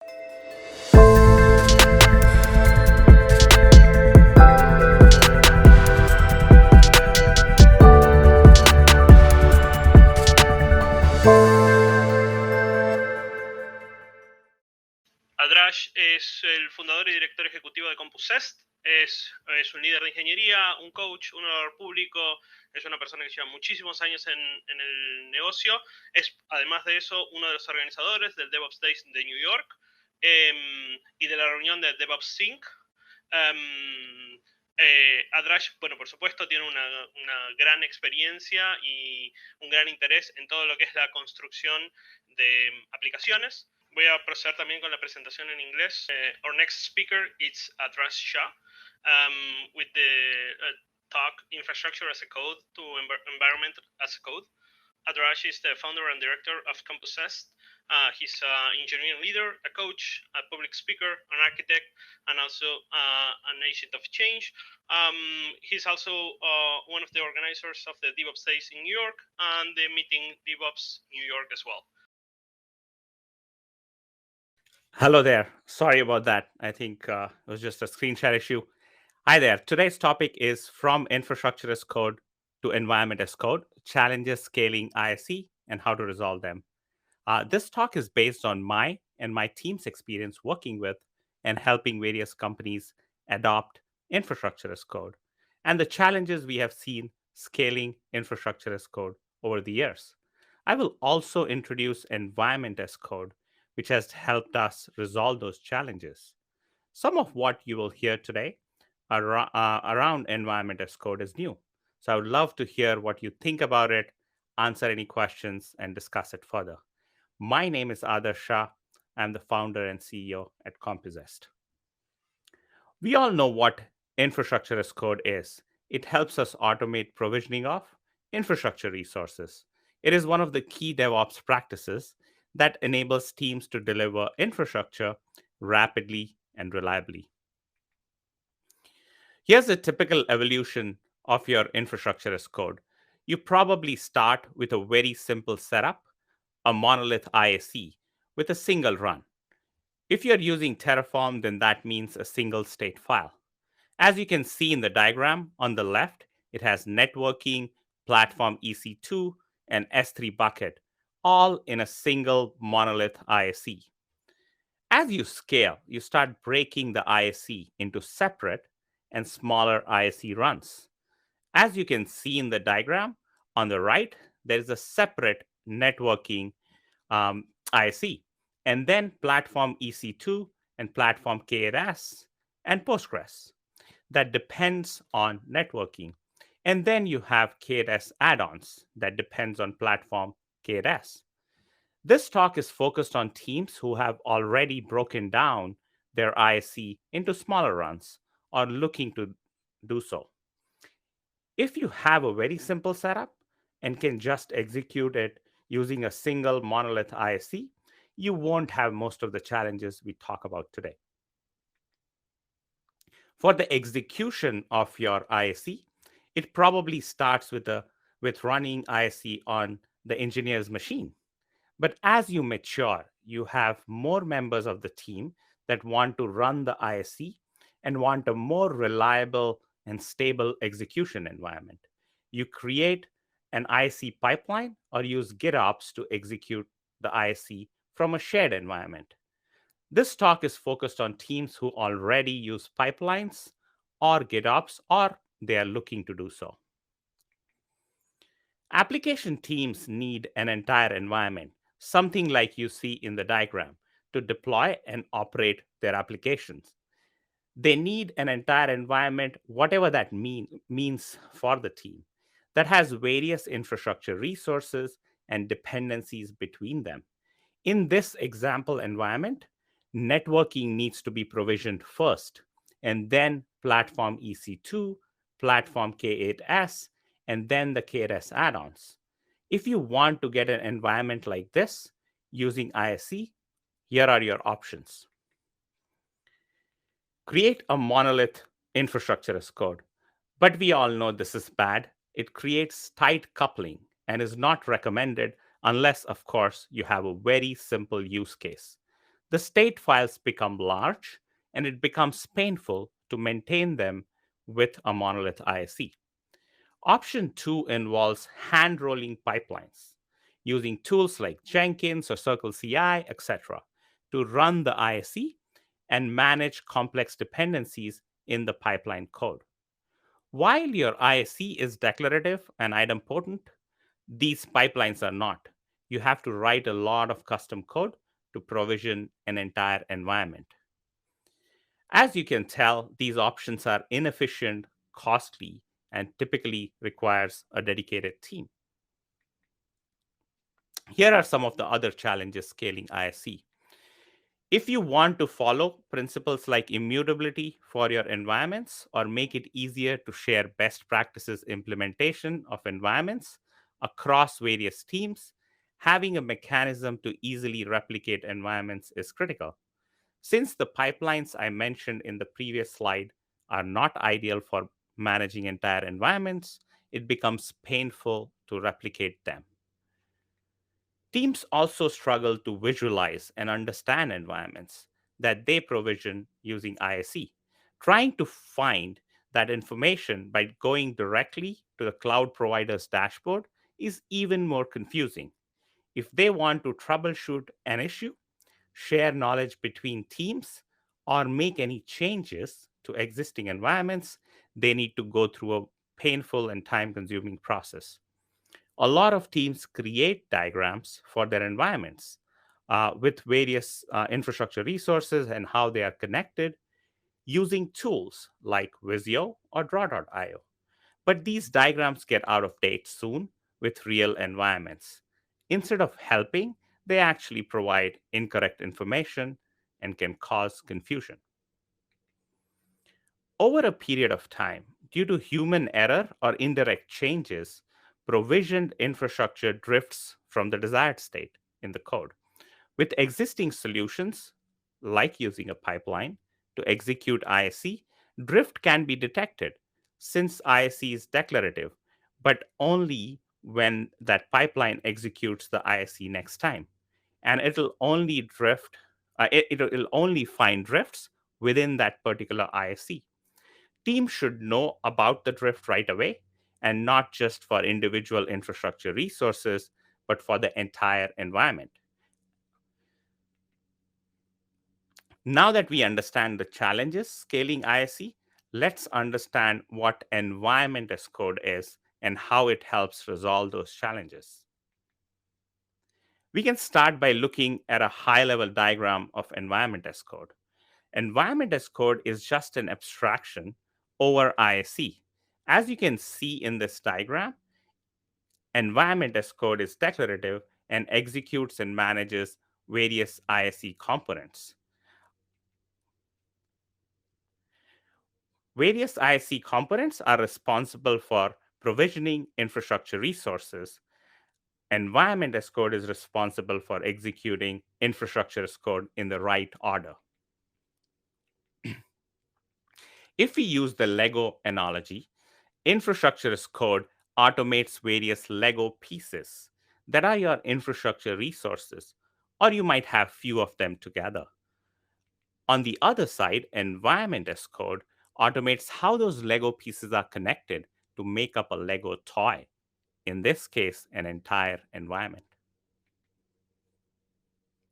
Adarsh es el fundador y director ejecutivo de CompusCest. Es un líder de ingeniería, un coach, un orador público, es una persona que lleva muchísimos años en el negocio. Es, además de eso, uno de los organizadores del DevOps Days de New York y de la reunión de DevOps Sync. Adarsh, bueno, por supuesto, tiene una gran experiencia y un gran interés en todo lo que es la construcción de aplicaciones. Voy a proceder también con la presentación en inglés. Our next speaker is Adarsh Shah with the talk Infrastructure as a Code to Environment as a Code. Adarsh is the founder and director of CompusCest. He's an engineering leader, a coach, a public speaker, an architect, and also an agent of change. He's also one of the organizers of the DevOps Days in New York and the meeting DevOps New York as well. Hello there. Sorry about that. I think it was just a screen share issue. Hi there. Today's topic is From Infrastructure as Code to Environment as Code, Challenges Scaling IaC and How to Resolve Them. This talk is based on my and my team's experience working with and helping various companies adopt infrastructure as code and the challenges we have seen scaling infrastructure as code over the years. I will also introduce environment as code, which has helped us resolve those challenges. Some of what you will hear today around environment as code is new. So I would love to hear what you think about it, answer any questions, and discuss it further. My name is Adarsh Shah. I'm the founder and CEO at CompusCest. We all know what infrastructure as code is. It helps us automate provisioning of infrastructure resources. It is one of the key DevOps practices that enables teams to deliver infrastructure rapidly and reliably. Here's a typical evolution of your infrastructure as code. You probably start with a very simple setup, a monolith IaC with a single run. If you're using Terraform, then that means a single state file. As you can see in the diagram on the left, it has networking, platform EC2, and S3 bucket, all in a single monolith IaC. As you scale, you start breaking the IaC into separate and smaller IaC runs. As you can see in the diagram on the right, there is a separate networking IaC, and then platform EC2 and platform K8s and Postgres that depends on networking. And then you have K8s add-ons that depends on platform K8s. This talk is focused on teams who have already broken down their IaC into smaller runs or looking to do so. If you have a very simple setup and can just execute it using a single monolith IaC, you won't have most of the challenges we talk about today. For the execution of your IaC, it probably starts with running IaC on the engineer's machine. But as you mature, you have more members of the team that want to run the IaC and want a more reliable and stable execution environment. You create an IaC pipeline or use GitOps to execute the IaC from a shared environment. This talk is focused on teams who already use pipelines or GitOps, or they are looking to do so. Application teams need an entire environment, something like you see in the diagram, to deploy and operate their applications. They need an entire environment, whatever that means for the team, that has various infrastructure resources and dependencies between them. In this example environment, networking needs to be provisioned first, and then platform EC2, platform K8s, and then the K8s add-ons. If you want to get an environment like this using IaC, here are your options. Create a monolith infrastructure as code. But we all know this is bad. It creates tight coupling and is not recommended unless, of course, you have a very simple use case. The state files become large and it becomes painful to maintain them with a monolith IaC. Option two involves hand rolling pipelines using tools like Jenkins or CircleCI, etc., to run the IaC and manage complex dependencies in the pipeline code. While your IaC is declarative and idempotent, these pipelines are not. You have to write a lot of custom code to provision an entire environment. As you can tell, these options are inefficient, costly, and typically requires a dedicated team. Here are some of the other challenges scaling IaC. If you want to follow principles like immutability for your environments or make it easier to share best practices implementation of environments across various teams, having a mechanism to easily replicate environments is critical. Since the pipelines I mentioned in the previous slide are not ideal for managing entire environments, it becomes painful to replicate them. Teams also struggle to visualize and understand environments that they provision using IaC. Trying to find that information by going directly to the cloud provider's dashboard is even more confusing. If they want to troubleshoot an issue, share knowledge between teams, or make any changes to existing environments, they need to go through a painful and time consuming process. A lot of teams create diagrams for their environments with various infrastructure resources and how they are connected using tools like Visio or Draw.io. But these diagrams get out of date soon with real environments. Instead of helping, they actually provide incorrect information and can cause confusion. Over a period of time, due to human error or indirect changes, provisioned infrastructure drifts from the desired state in the code. With existing solutions, like using a pipeline to execute IaC, drift can be detected since IaC is declarative, but only when that pipeline executes the IaC next time. And it'll only find drifts within that particular IaC. Teams should know about the drift right away and not just for individual infrastructure resources, but for the entire environment. Now that we understand the challenges scaling IaC, let's understand what environment as code is and how it helps resolve those challenges. We can start by looking at a high level diagram of environment as code. Environment as code is just an abstraction over IaC. As you can see in this diagram, environment as code is declarative and executes and manages various IaC components. Various IaC components are responsible for provisioning infrastructure resources. Environment as code is responsible for executing infrastructure as code in the right order. If we use the Lego analogy, infrastructure as code automates various Lego pieces that are your infrastructure resources, or you might have few of them together. On the other side, environment as code automates how those Lego pieces are connected to make up a Lego toy, in this case, an entire environment.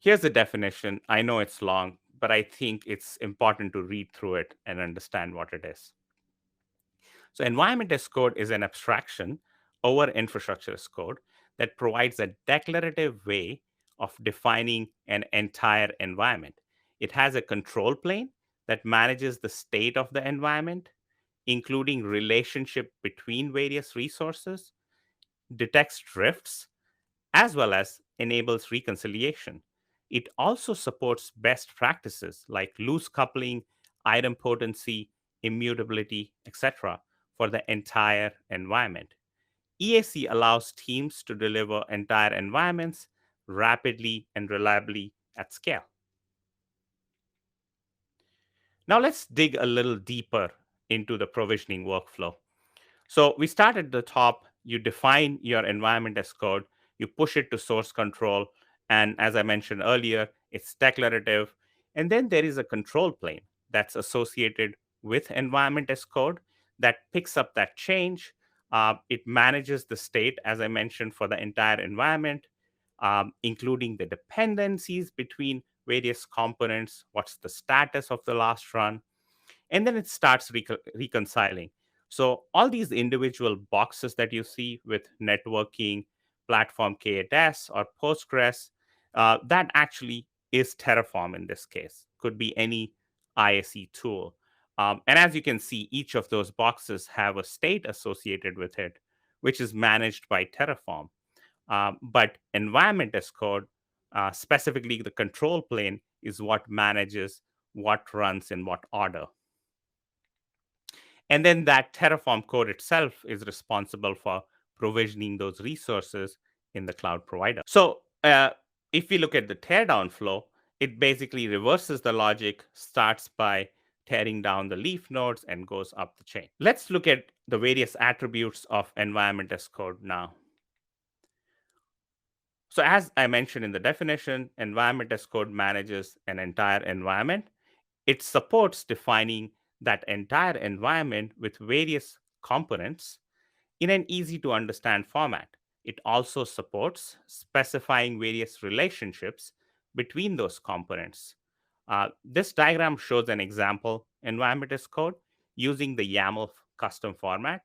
Here's the definition. I know it's long, but I think it's important to read through it and understand what it is. So, environment as code is an abstraction over infrastructure as code that provides a declarative way of defining an entire environment. It has a control plane that manages the state of the environment, including relationship between various resources, detects drifts, as well as enables reconciliation. It also supports best practices like loose coupling, idempotency, immutability, etc., for the entire environment. EaC allows teams to deliver entire environments rapidly and reliably at scale. Now let's dig a little deeper into the provisioning workflow. So we start at the top, you define your environment as code, you push it to source control, and as I mentioned earlier, it's declarative. And then there is a control plane that's associated with environment as code that picks up that change. It manages the state, as I mentioned, for the entire environment, including the dependencies between various components, what's the status of the last run, and then it starts reconciling. So all these individual boxes that you see with networking, platform K8s, or Postgres, that actually is Terraform in this case. Could be any IaC tool. And as you can see, each of those boxes have a state associated with it, which is managed by Terraform. But environment as code, specifically the control plane, is what manages what runs in what order. And then that Terraform code itself is responsible for provisioning those resources in the cloud provider. So if we look at the teardown flow, it basically reverses the logic, starts by tearing down the leaf nodes and goes up the chain. Let's look at the various attributes of environment as code now. So as I mentioned in the definition, environment as code manages an entire environment. It supports defining that entire environment with various components in an easy to understand format. It also supports specifying various relationships between those components. This diagram shows an example environment as code using the YAML custom format.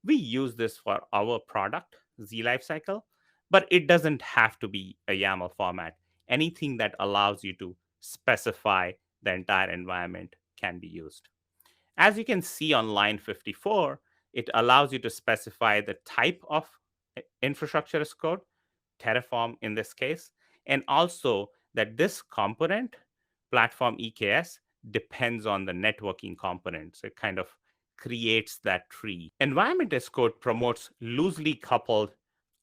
We use this for our product, Z Lifecycle, but it doesn't have to be a YAML format. Anything that allows you to specify the entire environment can be used. As you can see on line 54, it allows you to specify the type of infrastructure as code, Terraform in this case, and also that this component, platform EKS, depends on the networking component. So it kind of creates that tree. Environment as code promotes loosely coupled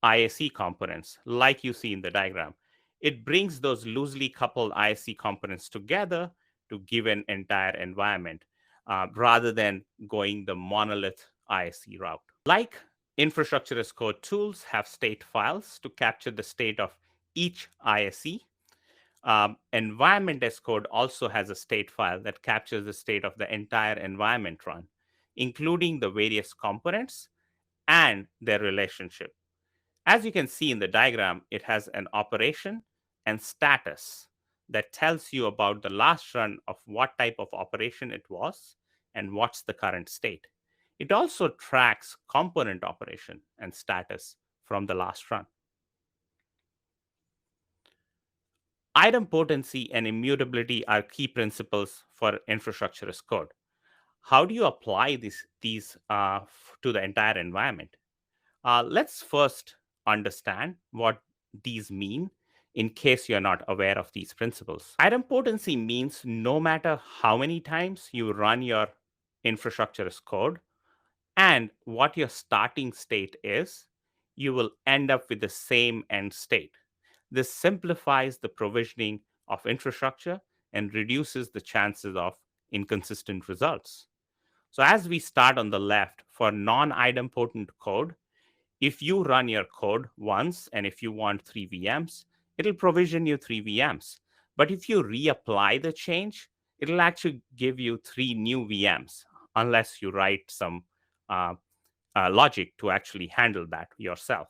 IaC components, like you see in the diagram. It brings those loosely coupled IaC components together to give an entire environment, rather than going the monolith IaC route. Like infrastructure as code tools have state files to capture the state of each IaC. Environment as code also has a state file that captures the state of the entire environment run, including the various components and their relationship. As you can see in the diagram, it has an operation and status that tells you about the last run of what type of operation it was and what's the current state. It also tracks component operation and status from the last run. Idempotency and immutability are key principles for infrastructure as code. How do you apply these to the entire environment? Let's first understand what these mean in case you're not aware of these principles. Idempotency means no matter how many times you run your infrastructure as code and what your starting state is, you will end up with the same end state. This simplifies the provisioning of infrastructure and reduces the chances of inconsistent results. So, as we start on the left, for non idempotent code, if you run your code once and if you want 3 VMs, it'll provision you 3 VMs. But if you reapply the change, it'll actually give you 3 new VMs unless you write some uh, logic to actually handle that yourself.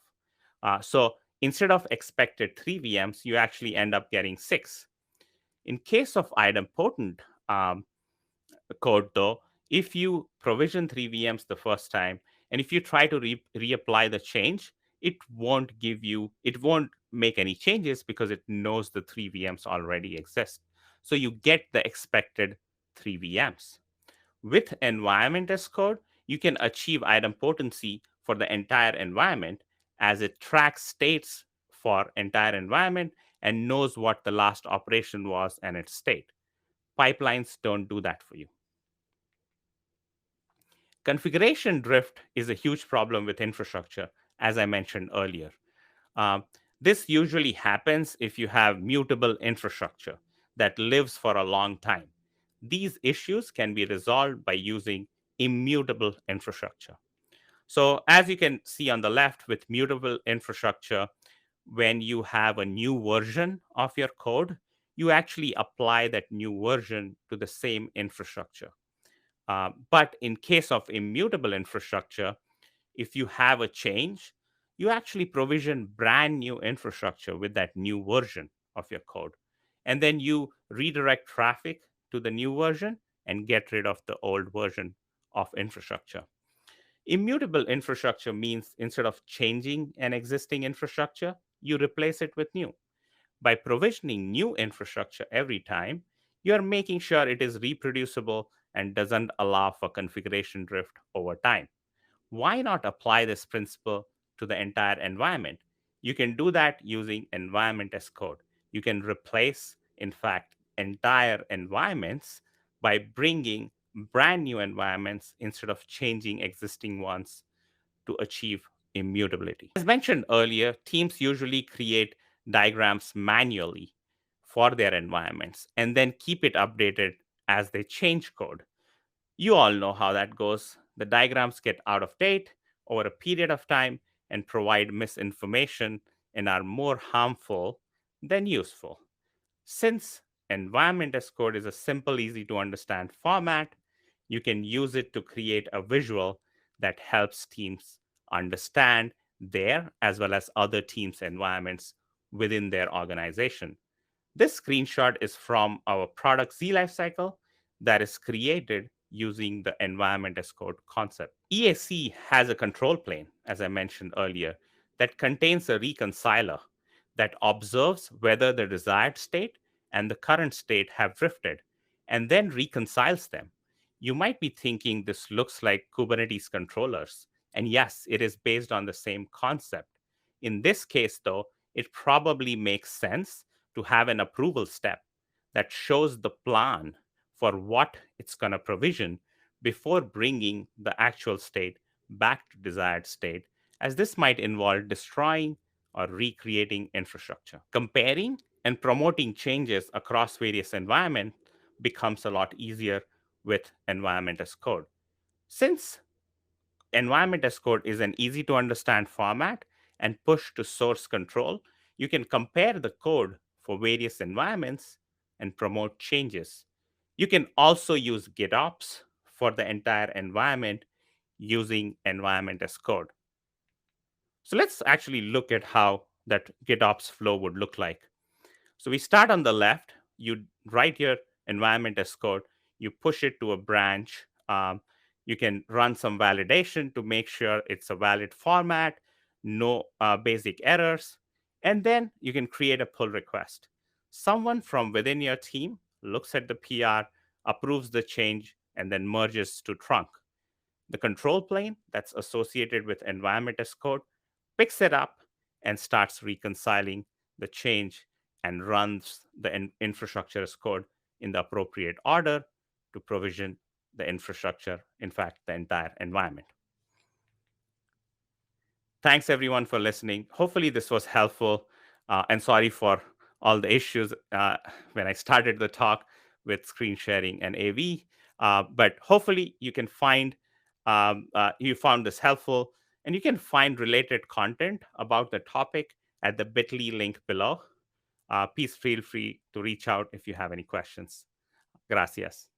So instead of expected 3 VMs, you actually end up getting 6. In case of idempotent code, though, if you provision 3 VMs the first time, and if you try to reapply the change, it won't make any changes because it knows the 3 VMs already exist. So you get the expected 3 VMs. With environment as code, you can achieve idempotency for the entire environment as it tracks states for entire environment and knows what the last operation was and its state. Pipelines don't do that for you. Configuration drift is a huge problem with infrastructure, as I mentioned earlier. Um, this usually happens if you have mutable infrastructure that lives for a long time. These issues can be resolved by using immutable infrastructure. So, as you can see on the left, with mutable infrastructure, when you have a new version of your code, you actually apply that new version to the same infrastructure. But in case of immutable infrastructure, if you have a change, you actually provision brand new infrastructure with that new version of your code. And then you redirect traffic to the new version and get rid of the old version of infrastructure. Immutable infrastructure means instead of changing an existing infrastructure, you replace it with new. By provisioning new infrastructure every time, you are making sure it is reproducible and doesn't allow for configuration drift over time. Why not apply this principle to the entire environment? You can do that using environment as code. You can replace, in fact, entire environments by bringing brand new environments instead of changing existing ones to achieve immutability. As mentioned earlier, teams usually create diagrams manually for their environments and then keep it updated as they change code. You all know how that goes. The diagrams get out of date over a period of time and provide misinformation and are more harmful than useful. Since environment as code is a simple, easy to understand format, you can use it to create a visual that helps teams understand their as well as other teams' environments within their organization. This screenshot is from our product Z lifecycle that is created using the environment as code concept. EaC has a control plane, as I mentioned earlier, that contains a reconciler that observes whether the desired state and the current state have drifted and then reconciles them. You might be thinking this looks like Kubernetes controllers. And yes, it is based on the same concept. In this case, though, it probably makes sense to have an approval step that shows the plan for what it's going to provision before bringing the actual state back to desired state, as this might involve destroying or recreating infrastructure. Comparing and promoting changes across various environments becomes a lot easier with environment as code. Since environment as code is an easy to understand format and push to source control, you can compare the code for various environments and promote changes. You can also use GitOps for the entire environment using environment as code. So let's actually look at how that GitOps flow would look like. So we start on the left, you write your environment as code, you push it to a branch. You can run some validation to make sure it's a valid format, no basic errors, and then you can create a pull request. Someone from within your team looks at the PR, approves the change, and then merges to trunk. The control plane that's associated with environment as code picks it up and starts reconciling the change and runs the infrastructure as code in the appropriate order to provision the infrastructure, in fact, the entire environment. Thanks everyone for listening. Hopefully, this was helpful. And sorry for all the issues when I started the talk with screen sharing and AV. But hopefully, you found this helpful, and you can find related content about the topic at the bit.ly link below. Please feel free to reach out if you have any questions. Gracias.